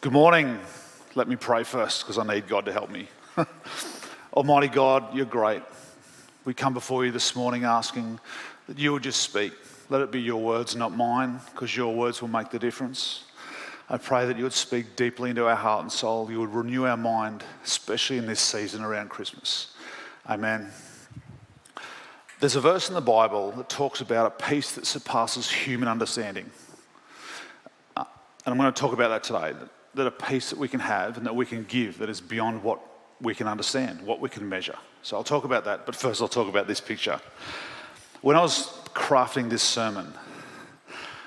Good morning. Let me pray first because I need God to help me. Almighty God, you're great. We come before you this morning asking that you would just speak. Let it be your words, not mine, because your words will make the difference. I pray that you would speak deeply into our heart and soul. You would renew our mind, especially in this season around Christmas. Amen. There's a verse in the Bible that talks about a peace that surpasses human understanding. And I'm going to talk about that today. That a peace that we can have and that we can give that is beyond what we can understand, what we can measure. So I'll talk about that, but first I'll talk about this picture. When I was crafting this sermon,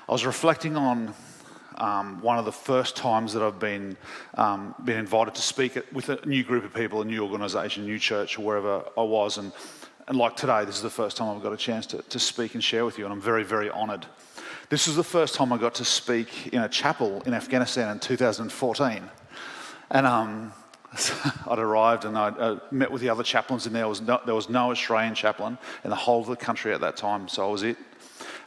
I was reflecting on one of the first times that I've been invited to speak with a new group of people, a new organisation, new church, or wherever I was. And like today, this is the first time I've got a chance to speak and share with you, and I'm very, very honoured. This was the first time I got to speak in a chapel in Afghanistan in 2014. And I'd arrived and I met with the other chaplains in there. There was no Australian chaplain in the whole of the country at that time, so I was it.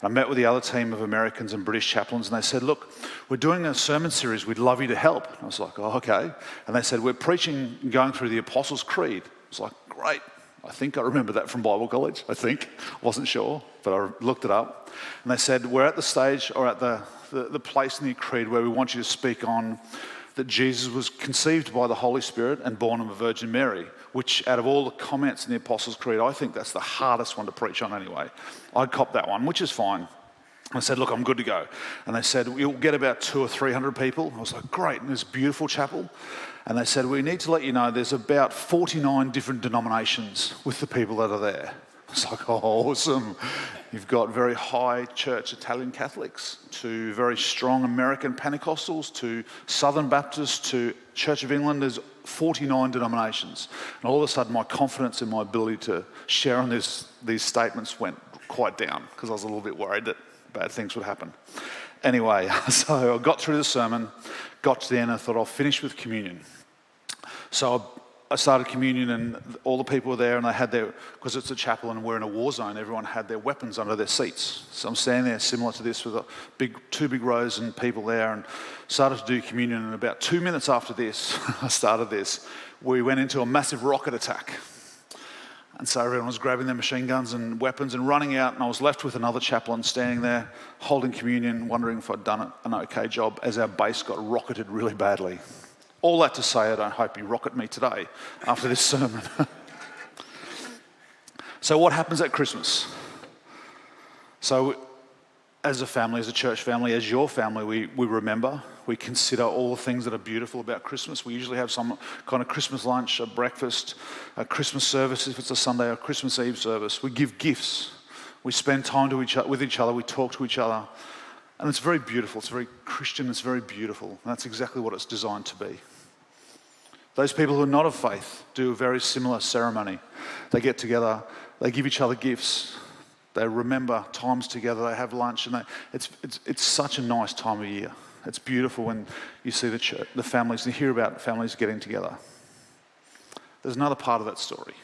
I met with the other team of Americans and British chaplains, and they said, look, we're doing a sermon series, we'd love you to help. And I was like, oh, okay. And they said, we're preaching, going through the Apostles' Creed. I was like, great. I think I remember that from Bible college, I wasn't sure, but I looked it up. And they said, we're at the stage or at the place in the Creed where we want you to speak on that Jesus was conceived by the Holy Spirit and born of a Virgin Mary, which out of all the comments in the Apostles' Creed, I think that's the hardest one to preach on anyway. I copped that one, which is fine. I said, look, I'm good to go. And they said, you'll get about 200 or 300 people. I was like, great, in this beautiful chapel. And they said, we need to let you know there's about 49 different denominations with the people that are there. I was like, oh, awesome. You've got very high church Italian Catholics to very strong American Pentecostals to Southern Baptists to Church of England. There's 49 denominations. And all of a sudden, my confidence in my ability to share on these statements went quite down because I was a little bit worried that bad things would happen. Anyway, so I got through the sermon, got to the end, and I thought I'll finish with communion. So I started communion, and all the people were there, and they had because it's a chapel and we're in a war zone, everyone had their weapons under their seats. So I'm standing there similar to this with two big rows and people there, and started to do communion. And about 2 minutes after this, I started this, we went into a massive rocket attack. And so everyone was grabbing their machine guns and weapons and running out, and I was left with another chaplain standing there holding communion, wondering if I'd done an okay job as our base got rocketed really badly. All that to say, I don't hope you rocket me today after this sermon. So what happens at Christmas? So as a family, as a church family, as your family, we remember, we consider all the things that are beautiful about Christmas. We usually have some kind of Christmas lunch, a breakfast, a Christmas service if it's a Sunday, or a Christmas Eve service. We give gifts. We spend time with each other. We talk to each other. And it's very beautiful. It's very Christian. It's very beautiful. And that's exactly what it's designed to be. Those people who are not of faith do a very similar ceremony. They get together. They give each other gifts. They remember times together. They have lunch. And it's such a nice time of year. It's beautiful when you see the families and hear about families getting together. There's another part of that story.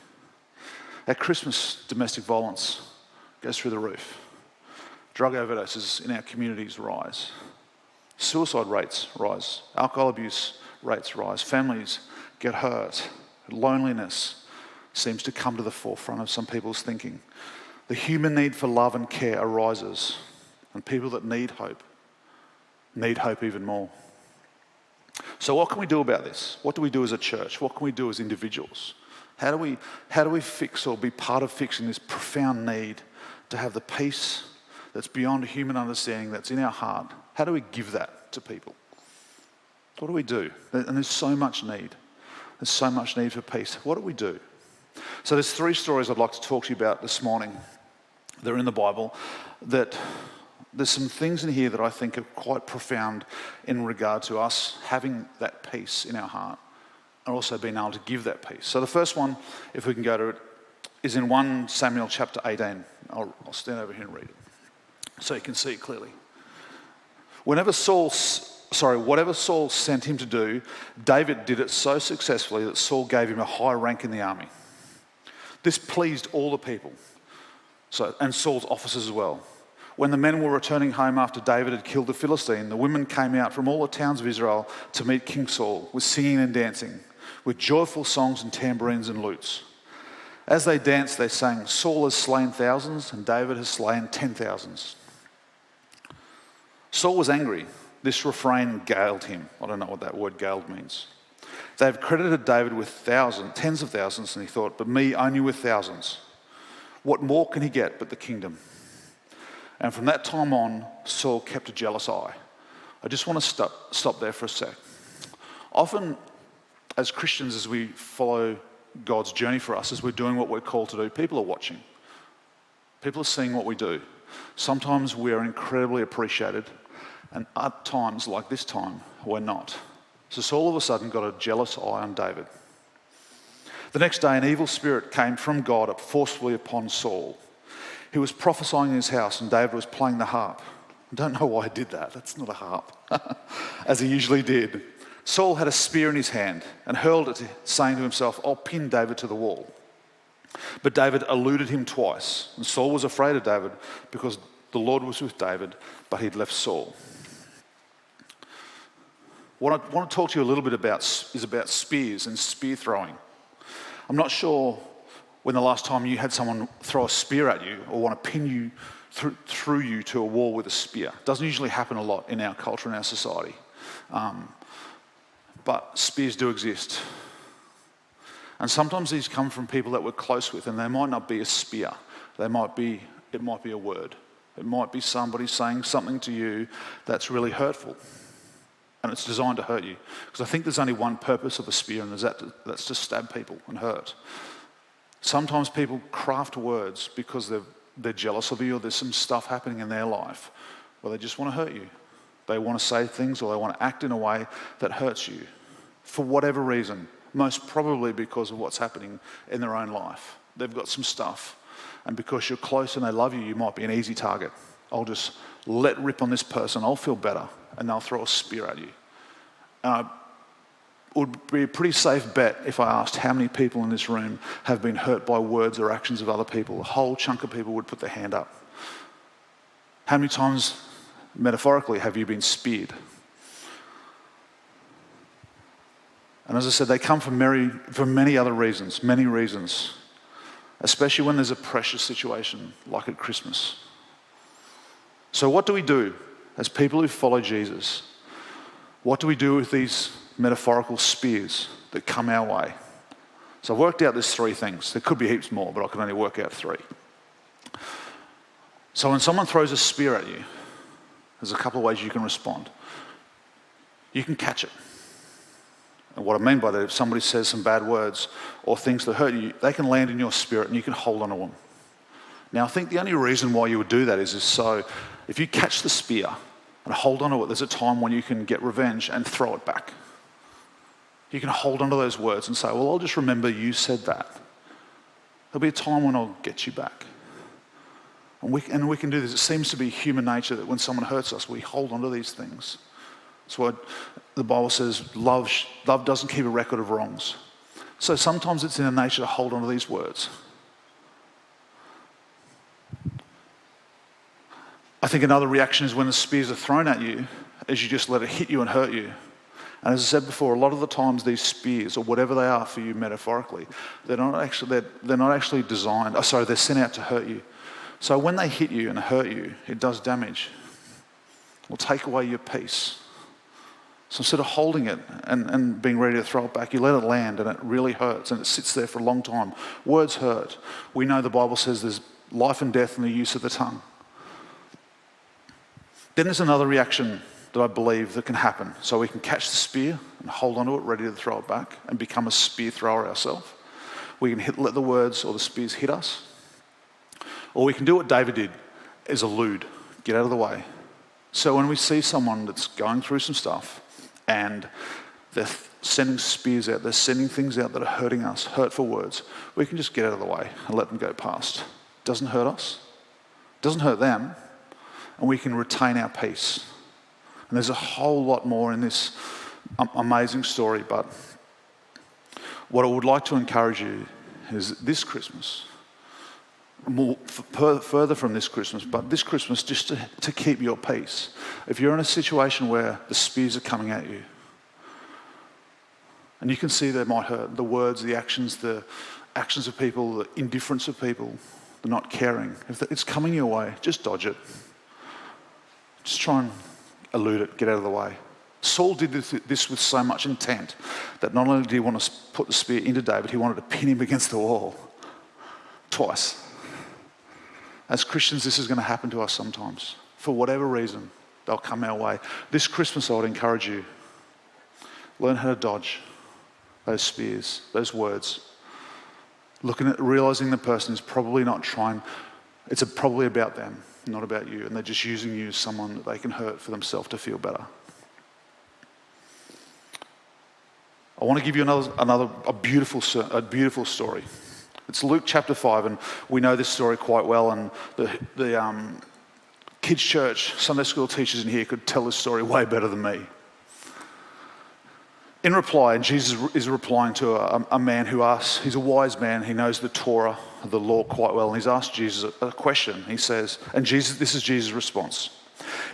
At Christmas, domestic violence goes through the roof. Drug overdoses in our communities rise. Suicide rates rise. Alcohol abuse rates rise. Families get hurt. Loneliness seems to come to the forefront of some people's thinking. The human need for love and care arises, and people that need hope even more. So what can we do about this? What do we do as a church? What can we do as individuals? How do we fix or be part of fixing this profound need to have the peace that's beyond human understanding, that's in our heart? How do we give that to people? What do we do? And there's so much need. There's so much need for peace. What do we do? So there's 3 stories I'd like to talk to you about this morning. They're in the Bible. That there's some things in here that I think are quite profound in regard to us having that peace in our heart and also being able to give that peace. So the first one, if we can go to it, is in 1 Samuel chapter 18. I'll stand over here and read it so you can see it clearly. Whatever Saul sent him to do, David did it so successfully that Saul gave him a high rank in the army. This pleased all the people, and Saul's officers as well. When the men were returning home after David had killed the Philistine, the women came out from all the towns of Israel to meet King Saul with singing and dancing, with joyful songs and tambourines and lutes. As they danced, they sang, "Saul has slain thousands and David has slain 10,000s." Saul was angry. This refrain galed him. I don't know what that word galed means. They have credited David with tens of thousands, and he thought, but me only with thousands. What more can he get but the kingdom? And from that time on, Saul kept a jealous eye. I just want to stop there for a sec. Often, as Christians, as we follow God's journey for us, as we're doing what we're called to do, people are watching. People are seeing what we do. Sometimes we are incredibly appreciated, and at times, like this time, we're not. So Saul all of a sudden got a jealous eye on David. The next day, an evil spirit came from God forcefully upon Saul. He was prophesying in his house, and David was playing the harp. I don't know why he did that. That's not a harp, as he usually did. Saul had a spear in his hand and hurled it, saying to himself, I'll pin David to the wall. But David eluded him twice, and Saul was afraid of David because the Lord was with David, but he'd left Saul. What I want to talk to you a little bit about is about spears and spear throwing. I'm not sure when the last time you had someone throw a spear at you or want to pin you through you to a wall with a spear. It doesn't usually happen a lot in our culture and our society. But spears do exist. And sometimes these come from people that we're close with, and they might not be a spear. It might be a word. It might be somebody saying something to you that's really hurtful. And it's designed to hurt you. Because I think there's only one purpose of a spear, and that's to stab people and hurt. Sometimes people craft words because they're jealous of you, or there's some stuff happening in their life where they just want to hurt you. They want to say things or they want to act in a way that hurts you for whatever reason, most probably because of what's happening in their own life. They've got some stuff, and because you're close and they love you, you might be an easy target. I'll just let rip on this person, I'll feel better, and they'll throw a spear at you. It would be a pretty safe bet if I asked how many people in this room have been hurt by words or actions of other people. A whole chunk of people would put their hand up. How many times, metaphorically, have you been speared? And as I said, they come from many other reasons, many reasons, especially when there's a precious situation like at Christmas. So what do we do as people who follow Jesus? What do we do with these metaphorical spears that come our way? So I've worked out there's three things. There could be heaps more, but I can only work out three. So when someone throws a spear at you, there's a couple of ways you can respond. You can catch it. And what I mean by that, if somebody says some bad words or things that hurt you, they can land in your spirit and you can hold on to them. Now, I think the only reason why you would do that is so if you catch the spear and hold on to it, there's a time when you can get revenge and throw it back. You can hold on to those words and say, well, I'll just remember you said that. There'll be a time when I'll get you back. And we can do this. It seems to be human nature that when someone hurts us, we hold on to these things. That's why the Bible says love doesn't keep a record of wrongs. So sometimes it's in our nature to hold on to these words. I think another reaction is when the spears are thrown at you, is you just let it hit you and hurt you. And as I said before, a lot of the times these spears, or whatever they are for you metaphorically, they're not actually designed, they're sent out to hurt you. So when they hit you and hurt you, it does damage. It will take away your peace. So instead of holding it and being ready to throw it back, you let it land and it really hurts and it sits there for a long time. Words hurt. We know the Bible says there's life and death in the use of the tongue. Then there's another reaction that I believe that can happen. So we can catch the spear and hold onto it, ready to throw it back and become a spear thrower ourselves. We can let the words or the spears hit us. Or we can do what David did, is elude, get out of the way. So when we see someone that's going through some stuff and they're sending spears out, they're sending things out that are hurting us, hurtful words, we can just get out of the way and let them go past. It doesn't hurt us. It doesn't hurt them. And we can retain our peace. And there's a whole lot more in this amazing story, but what I would like to encourage you is this Christmas, further from this Christmas, but this Christmas just to keep your peace. If you're in a situation where the spears are coming at you, and you can see they might hurt, the words, the actions of people, the indifference of people, the not caring. If it's coming your way, just dodge it. Just try and elude it, get out of the way. Saul did this with so much intent that not only did he want to put the spear into David, he wanted to pin him against the wall. Twice. As Christians, this is going to happen to us sometimes. For whatever reason, they'll come our way. This Christmas, I would encourage you, learn how to dodge those spears, those words. Realising the person is probably not trying, it's probably about them, not about you, and they're just using you as someone that they can hurt for themselves to feel better. I want to give you a beautiful story. It's Luke chapter 5, and we know this story quite well, and the kids' church, Sunday school teachers in here could tell this story way better than me. In reply, and Jesus is replying to a man who asks, he's a wise man, he knows the Torah, the law quite well, and he's asked Jesus a question. He says, this is Jesus' response.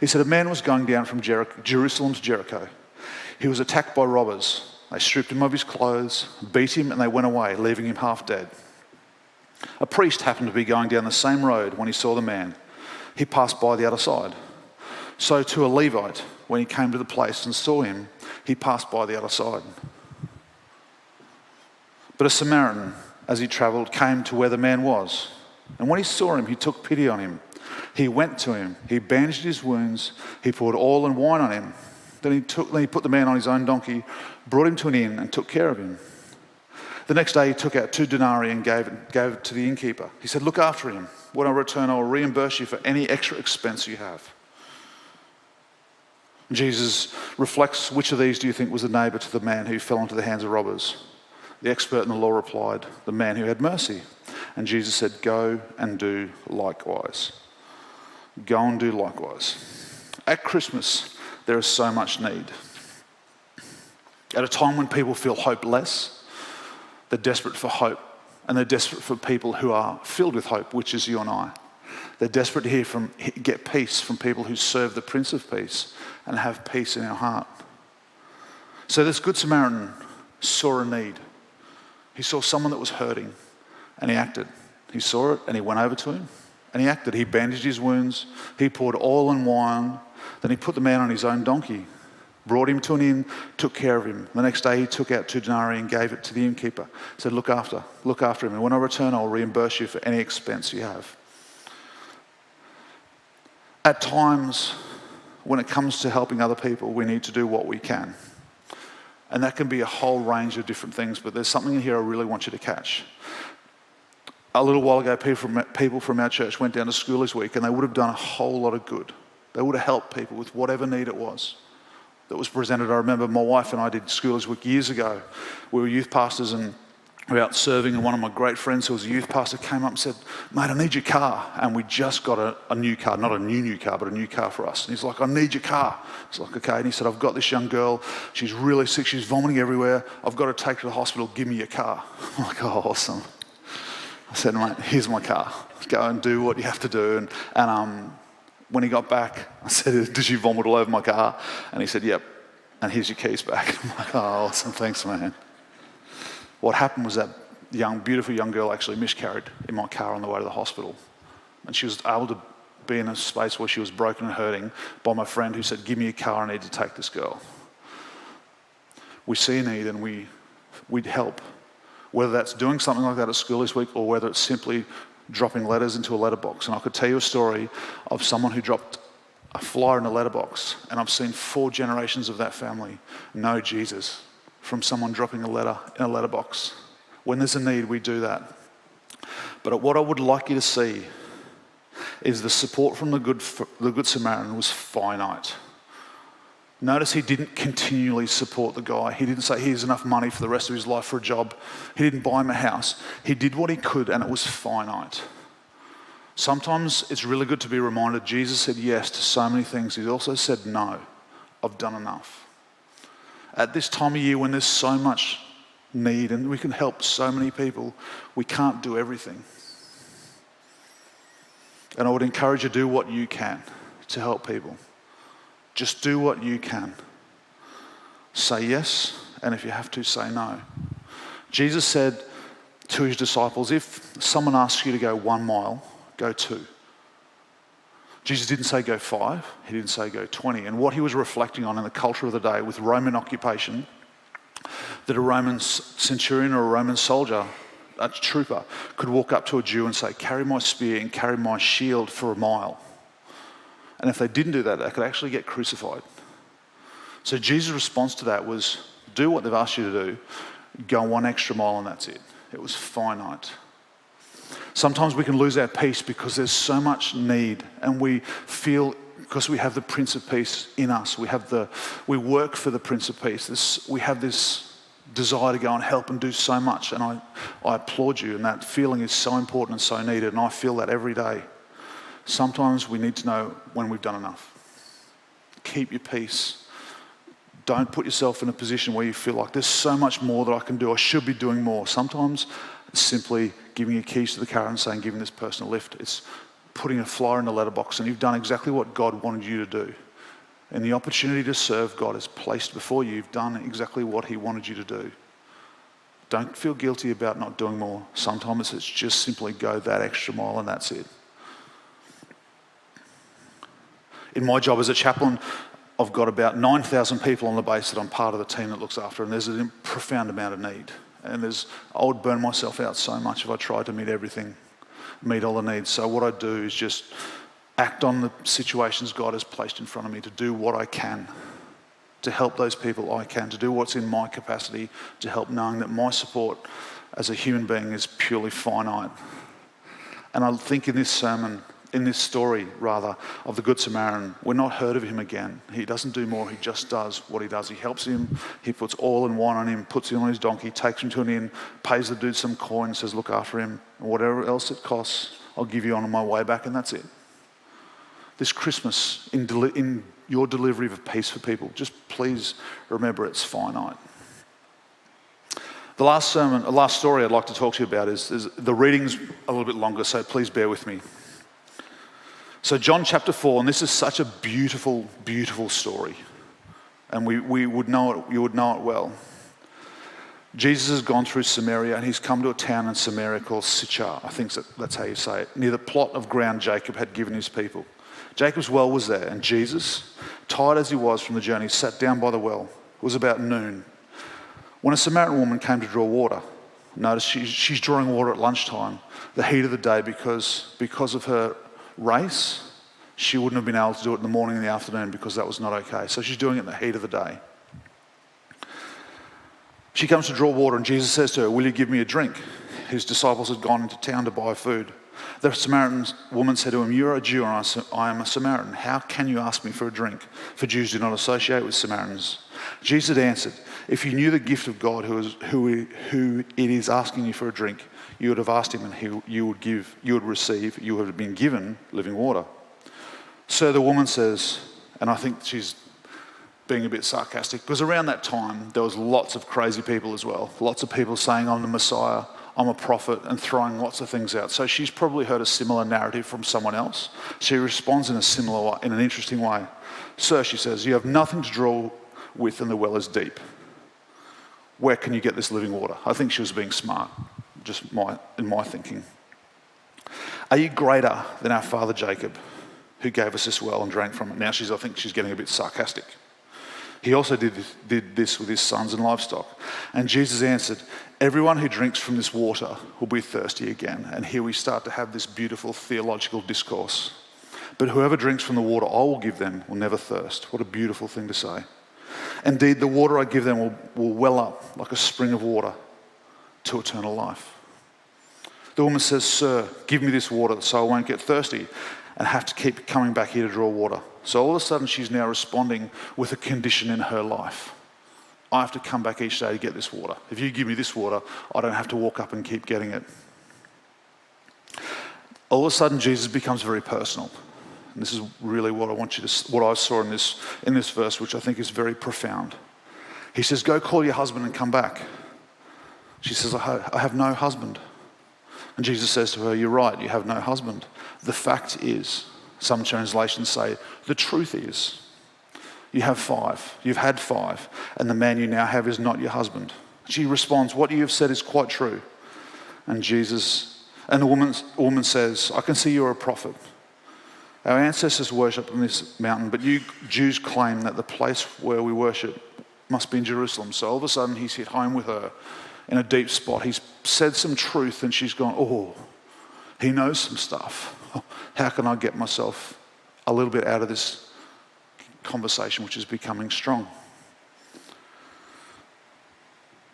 He said, a man was going down from Jerusalem to Jericho. He was attacked by robbers. They stripped him of his clothes, beat him, and they went away, leaving him half dead. A priest happened to be going down the same road when he saw the man. He passed by the other side. So to a Levite, when he came to the place and saw him, he passed by the other side. But a Samaritan, as he travelled, came to where the man was. And when he saw him, he took pity on him. He went to him, he bandaged his wounds, he poured oil and wine on him. Then he put the man on his own donkey, brought him to an inn and took care of him. The next day he took out 2 denarii and gave it to the innkeeper. He said, look after him. When I return, I will reimburse you for any extra expense you have. Jesus reflects, which of these do you think was the neighbour to the man who fell into the hands of robbers? The expert in the law replied, the man who had mercy. And Jesus said, go and do likewise. Go and do likewise. At Christmas, there is so much need. At a time when people feel hopeless, they're desperate for hope, and they're desperate for people who are filled with hope, which is you and I. They're desperate to get peace from people who serve the Prince of Peace and have peace in our heart. So this Good Samaritan saw a need. He saw someone that was hurting, and he acted. He saw it, and he went over to him, and he acted. He bandaged his wounds, he poured oil and wine, then he put the man on his own donkey, brought him to an inn, took care of him. The next day he took out 2 denarii and gave it to the innkeeper. He said, look after him, and when I return, I'll reimburse you for any expense you have. At times, when it comes to helping other people, we need to do what we can. And that can be a whole range of different things, but there's something in here I really want you to catch. A little while ago, people from our church went down to Schoolers Week, and they would have done a whole lot of good. They would have helped people with whatever need it was that was presented. I remember my wife and I did Schoolers Week years ago. We were youth pastors and we were out serving, and one of my great friends who was a youth pastor came up and said, mate, I need your car. And we just got a new car, not a new car, but a new car for us. And he's like, I need your car. It's like, okay. And he said, I've got this young girl. She's really sick. She's vomiting everywhere. I've got to take her to the hospital. Give me your car. I'm like, oh, awesome. I said, mate, here's my car. Go and do what you have to do. And when he got back, I said, did you vomit all over my car? And he said, yep. And here's your keys back. I'm like, oh, awesome. Thanks, man. What happened was that beautiful young girl actually miscarried in my car on the way to the hospital. And she was able to be in a space where she was broken and hurting by my friend who said, give me your car, I need to take this girl. We see a need and we'd help. Whether that's doing something like that at school this week or whether it's simply dropping letters into a letterbox. And I could tell you a story of someone who dropped a flyer in a letterbox, and I've seen 4 generations of that family know Jesus from someone dropping a letter in a letterbox. When there's a need, we do that. But what I would like you to see is the support from the Good Samaritan was finite. Notice he didn't continually support the guy. He didn't say, here's enough money for the rest of his life for a job. He didn't buy him a house. He did what he could, and it was finite. Sometimes it's really good to be reminded Jesus said yes to so many things. He also said no. I've done enough. At this time of year when there's so much need and we can help so many people, we can't do everything. And I would encourage you to do what you can to help people. Just do what you can. Say yes, and if you have to, say no. Jesus said to his disciples, if someone asks you to go 1 mile, go 2. Jesus didn't say go 5, he didn't say go 20. And what he was reflecting on in the culture of the day with Roman occupation, that a Roman centurion or a Roman soldier, a trooper, could walk up to a Jew and say, carry my spear and carry my shield for 1 mile. And if they didn't do that, they could actually get crucified. So Jesus' response to that was, do what they've asked you to do, go 1 extra mile and that's it. It was finite. Sometimes we can lose our peace because there's so much need, and we feel, because we have the Prince of Peace in us, we work for the Prince of Peace. We have this desire to go and help and do so much, and I applaud you, and that feeling is so important and so needed, and I feel that every day. Sometimes we need to know when we've done enough. Keep your peace. Don't put yourself in a position where you feel like there's so much more that I can do, I should be doing more. Sometimes it's simply giving your keys to the car and saying, giving this person a lift. It's putting a flyer in the letterbox, and you've done exactly what God wanted you to do. And the opportunity to serve God is placed before you. You've done exactly what he wanted you to do. Don't feel guilty about not doing more. Sometimes it's just simply go that extra mile and that's it. In my job as a chaplain, I've got about 9,000 people on the base that I'm part of the team that looks after, and there's a profound amount of need. And I would burn myself out so much if I tried to meet all the needs. So what I do is just act on the situations God has placed in front of me to do what I can, to help those people I can, to do what's in my capacity to help, knowing that my support as a human being is purely finite. And I think in this sermon, in this story rather, of the Good Samaritan, we're not heard of him again. He doesn't do more, he just does what he does. He helps him, he puts oil and wine on him, puts him on his donkey, takes him to an inn, pays the dude some coin, says look after him, and whatever else it costs, I'll give you on my way back, and that's it. This Christmas, in your delivery of peace for people, just please remember it's finite. The last story I'd like to talk to you about is the reading's a little bit longer, so please bear with me. So John chapter 4, and this is such a beautiful, beautiful story. And we would know it, you would know it well. Jesus has gone through Samaria, and he's come to a town in Samaria called Sychar. I think that's how you say it. Near the plot of ground Jacob had given his people. Jacob's well was there, and Jesus, tired as he was from the journey, sat down by the well. It was about noon. When a Samaritan woman came to draw water, notice she's drawing water at lunchtime, the heat of the day, because of her race, she wouldn't have been able to do it in the morning and the afternoon because that was not okay. So she's doing it in the heat of the day. She comes to draw water, and Jesus says to her, will you give me a drink? His disciples had gone into town to buy food. The Samaritan woman said to him, you're a Jew and I am a Samaritan. How can you ask me for a drink? For Jews do not associate with Samaritans. Jesus answered, if you knew the gift of God who it is asking you for a drink, you would have asked him and you would receive, you would have been given living water. So the woman says, and I think she's being a bit sarcastic, because around that time there was lots of crazy people as well. Lots of people saying, I'm the Messiah, I'm a prophet, and throwing lots of things out. So she's probably heard a similar narrative from someone else. She responds in a similar way, in an interesting way. Sir, she says, you have nothing to draw with and the well is deep. Where can you get this living water? I think she was being smart, just in my thinking. Are you greater than our father Jacob, who gave us this well and drank from it? Now I think she's getting a bit sarcastic. He also did this with his sons and livestock. And Jesus answered, everyone who drinks from this water will be thirsty again. And here we start to have this beautiful theological discourse. But whoever drinks from the water I will give them will never thirst. What a beautiful thing to say. Indeed, the water I give them will well up like a spring of water to eternal life. The woman says, sir, give me this water so I won't get thirsty and have to keep coming back here to draw water. So all of a sudden she's now responding with a condition in her life. I have to come back each day to get this water. If you give me this water, I don't have to walk up and keep getting it. All of a sudden Jesus becomes very personal. And this is really what I saw in this verse, which I think is very profound. He says, go call your husband and come back. She says, I have no husband. And Jesus says to her, "You're right, you have no husband. The fact is," some translations say, "the truth is, you have 5, you've had 5, and the man you now have is not your husband." She responds, "What you have said is quite true." And the woman says, "I can see you're a prophet. Our ancestors worshipped on this mountain, but you Jews claim that the place where we worship must be in Jerusalem." So all of a sudden he's hit home with her in a deep spot. He's said some truth and she's gone, "Oh, he knows some stuff. How can I get myself a little bit out of this conversation which is becoming strong?"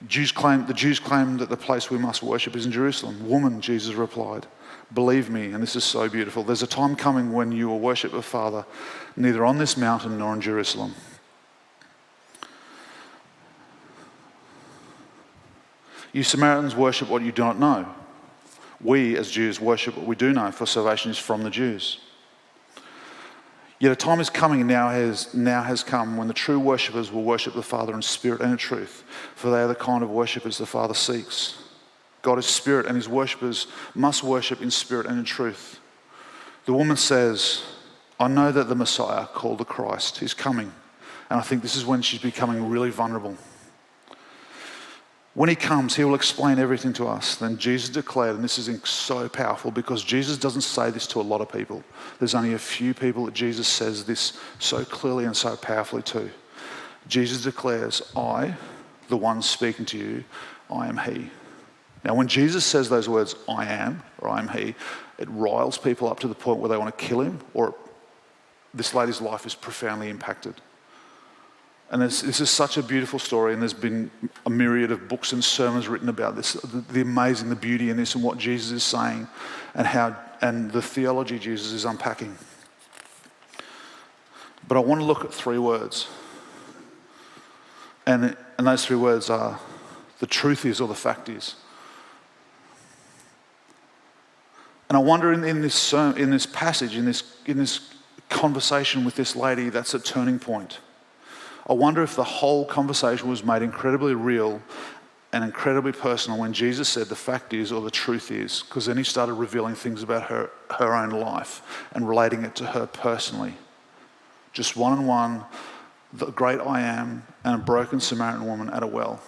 The Jews claim that the place we must worship is in Jerusalem. "Woman," Jesus replied, "believe me," and this is so beautiful, "there's a time coming when you will worship the Father neither on this mountain nor in Jerusalem." You Samaritans worship what you do not know. We, as Jews, worship what we do know, for salvation is from the Jews. Yet a time is coming, now has come, when the true worshippers will worship the Father in spirit and in truth, for they are the kind of worshippers the Father seeks. God is spirit, and his worshippers must worship in spirit and in truth. The woman says, "I know that the Messiah, called the Christ, is coming." And I think this is when she's becoming really vulnerable. "When he comes, he will explain everything to us." Then Jesus declared, and this is so powerful because Jesus doesn't say this to a lot of people. There's only a few people that Jesus says this so clearly and so powerfully to. Jesus declares, "I, the one speaking to you, I am he." Now, when Jesus says those words, "I am," or "I am he," it riles people up to the point where they want to kill him, or this lady's life is profoundly impacted. And this is such a beautiful story, and there's been a myriad of books and sermons written about this, the amazing, the beauty in this and what Jesus is saying and the theology Jesus is unpacking. But I want to look at 3 words. And those 3 words are, the truth is, or the fact is. And I wonder in this passage, in this conversation with this lady, that's a turning point. I wonder if the whole conversation was made incredibly real and incredibly personal when Jesus said the fact is, or the truth is, because then he started revealing things about her own life and relating it to her personally. Just one-on-one, the great I am, and a broken Samaritan woman at a well.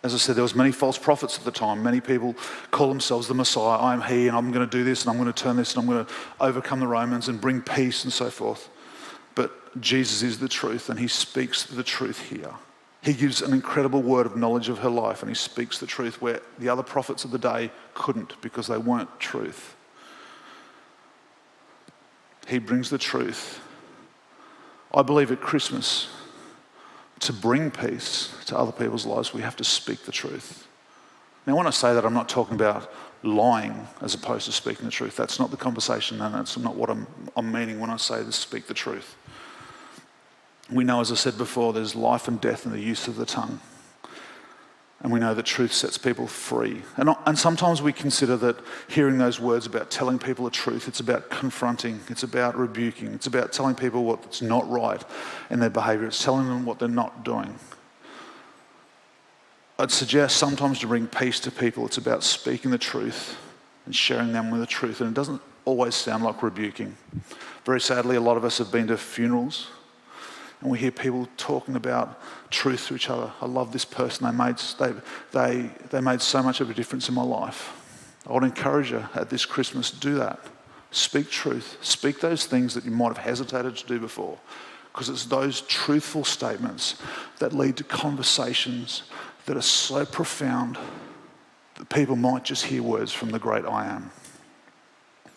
As I said, there was many false prophets at the time. Many people call themselves the Messiah. I am he, and I'm going to do this, and I'm going to turn this, and I'm going to overcome the Romans and bring peace and so forth. But Jesus is the truth, and he speaks the truth here. He gives an incredible word of knowledge of her life, and he speaks the truth where the other prophets of the day couldn't because they weren't truth. He brings the truth. I believe at Christmas, to bring peace to other people's lives, we have to speak the truth. Now, when I say that, I'm not talking about lying as opposed to speaking the truth. That's not the conversation, and that's not what I'm meaning when I say to speak the truth. We know, as I said before, there's life and death in the use of the tongue. And we know that truth sets people free. And sometimes we consider that hearing those words about telling people the truth, it's about confronting, it's about rebuking, it's about telling people what's not right in their behaviour, it's telling them what they're not doing. I'd suggest sometimes to bring peace to people, it's about speaking the truth and sharing them with the truth. And it doesn't always sound like rebuking. Very sadly, a lot of us have been to funerals and we hear people talking about truth to each other. I love this person. They made so much of a difference in my life. I would encourage you at this Christmas, do that. Speak truth. Speak those things that you might have hesitated to do before, because it's those truthful statements that lead to conversations that are so profound that people might just hear words from the great I am.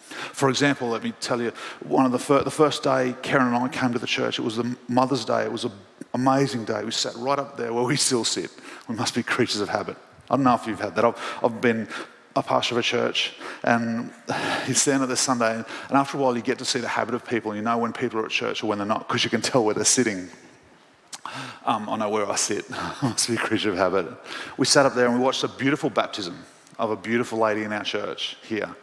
For example, let me tell you, the first day Karen and I came to the church, it was the Mother's Day. It was an amazing day. We sat right up there where we still sit. We must be creatures of habit. I don't know if you've had that. I've been a pastor of a church, and you stand at this Sunday, and after a while you get to see the habit of people. You know when people are at church or when they're not, because you can tell where they're sitting. I know where I sit. I must be a creature of habit. We sat up there and we watched a beautiful baptism of a beautiful lady in our church here.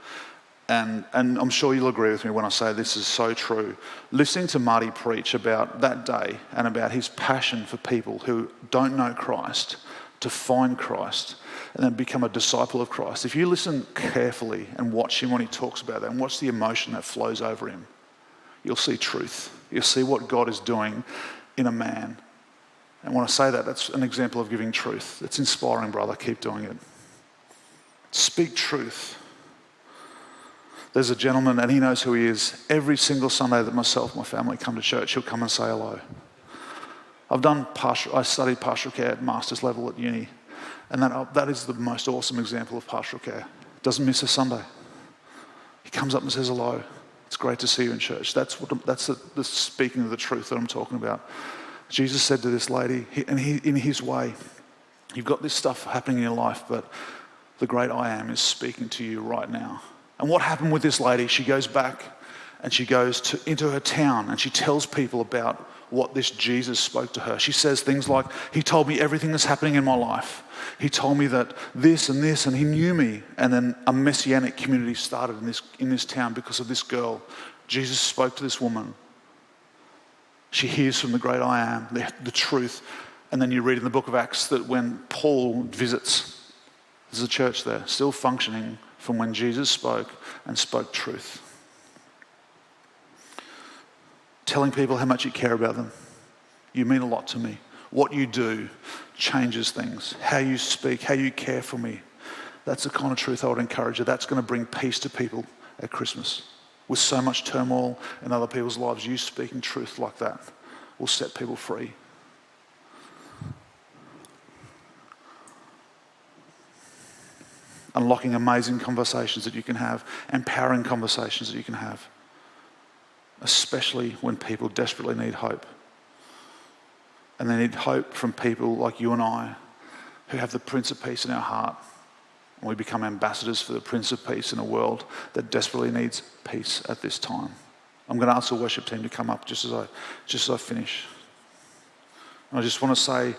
And I'm sure you'll agree with me when I say this is so true. Listening to Marty preach about that day and about his passion for people who don't know Christ to find Christ and then become a disciple of Christ, if you listen carefully and watch him when he talks about that and watch the emotion that flows over him, you'll see truth. You'll see what God is doing in a man. And when I say that, that's an example of giving truth. It's inspiring, brother. Keep doing it. Speak truth. There's a gentleman, and he knows who he is. Every single Sunday that myself and my family come to church, he'll come and say hello. I studied pastoral care at master's level at uni, and that is the most awesome example of pastoral care. Doesn't miss a Sunday. He comes up and says hello. It's great to see you in church. That's the speaking of the truth that I'm talking about. Jesus said to this lady, in his way, you've got this stuff happening in your life, but the great I am is speaking to you right now. And what happened with this lady, she goes back and she goes into her town and she tells people about what this Jesus spoke to her. She says things like, he told me everything that's happening in my life. He told me that this and this, and he knew me. And then a messianic community started in this town because of this girl. Jesus spoke to this woman. She hears from the great I am, the truth. And then you read in the book of Acts that when Paul visits, there's a church there, still functioning from when Jesus spoke and spoke truth. Telling people how much you care about them. You mean a lot to me. What you do changes things. How you speak, how you care for me. That's the kind of truth I would encourage you. That's going to bring peace to people at Christmas. With so much turmoil in other people's lives, you speaking truth like that will set people free. Unlocking amazing conversations that you can have, empowering conversations that you can have, especially when people desperately need hope. And they need hope from people like you and I who have the Prince of Peace in our heart. And we become ambassadors for the Prince of Peace in a world that desperately needs peace at this time. I'm going to ask the worship team to come up just as I finish. And I just want to say,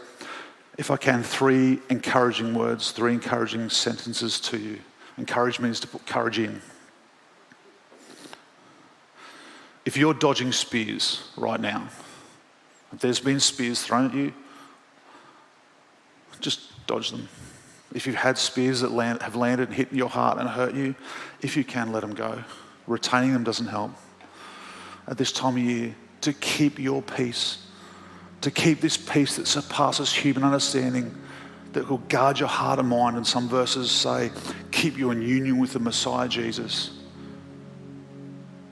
if I can, 3 encouraging words, 3 encouraging sentences to you. Encourage means to put courage in. If you're dodging spears right now, if there's been spears thrown at you, just dodge them. If you've had spears that have landed and hit your heart and hurt you, if you can, let them go. Retaining them doesn't help. At this time of year, to keep your peace, to keep this peace that surpasses human understanding, that will guard your heart and mind. And some verses say, keep you in union with the Messiah, Jesus.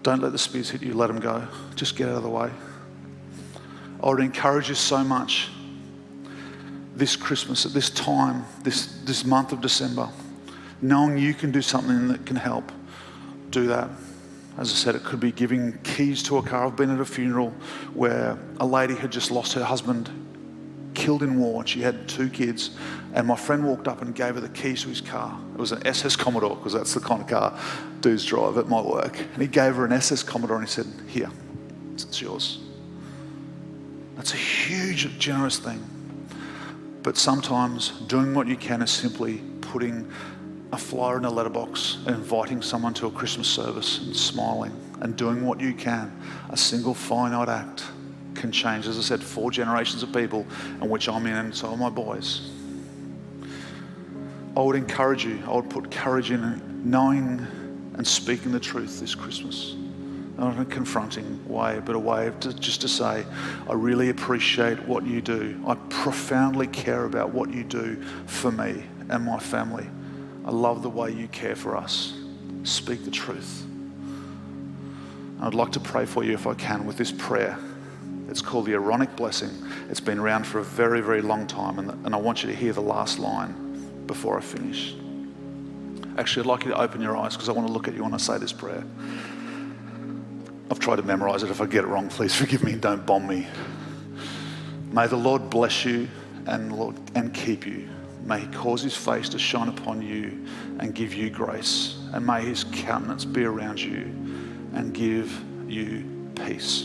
Don't let the spears hit you, let them go. Just get out of the way. I would encourage you so much this Christmas, at this time, this month of December, knowing you can do something that can help, do that. As I said, it could be giving keys to a car. I've been at a funeral where a lady had just lost her husband, killed in war, and she had 2 kids. And my friend walked up and gave her the keys to his car. It was an SS Commodore, because that's the kind of car dudes drive at my work. And he gave her an SS Commodore and he said, here, it's yours. That's a huge, generous thing. But sometimes doing what you can is simply putting a flyer in a letterbox and inviting someone to a Christmas service and smiling and doing what you can. A single finite act can change, as I said, 4 generations of people, in which I'm in, and so are my boys. I would encourage you, I would put courage in knowing and speaking the truth this Christmas. Not in a confronting way, but a way of just to say, I really appreciate what you do. I profoundly care about what you do for me and my family. I love the way you care for us. Speak the truth. I'd like to pray for you, if I can, with this prayer. It's called the Aaronic Blessing. It's been around for a very, very long time, and I want you to hear the last line before I finish. Actually, I'd like you to open your eyes, because I want to look at you when I say this prayer. I've tried to memorize it. If I get it wrong, please forgive me. Don't bomb me. May the Lord bless you and keep you. May he cause his face to shine upon you and give you grace. And may his countenance be around you and give you peace.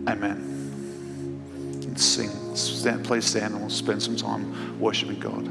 Amen. Sing. Please stand and we'll spend some time worshiping God.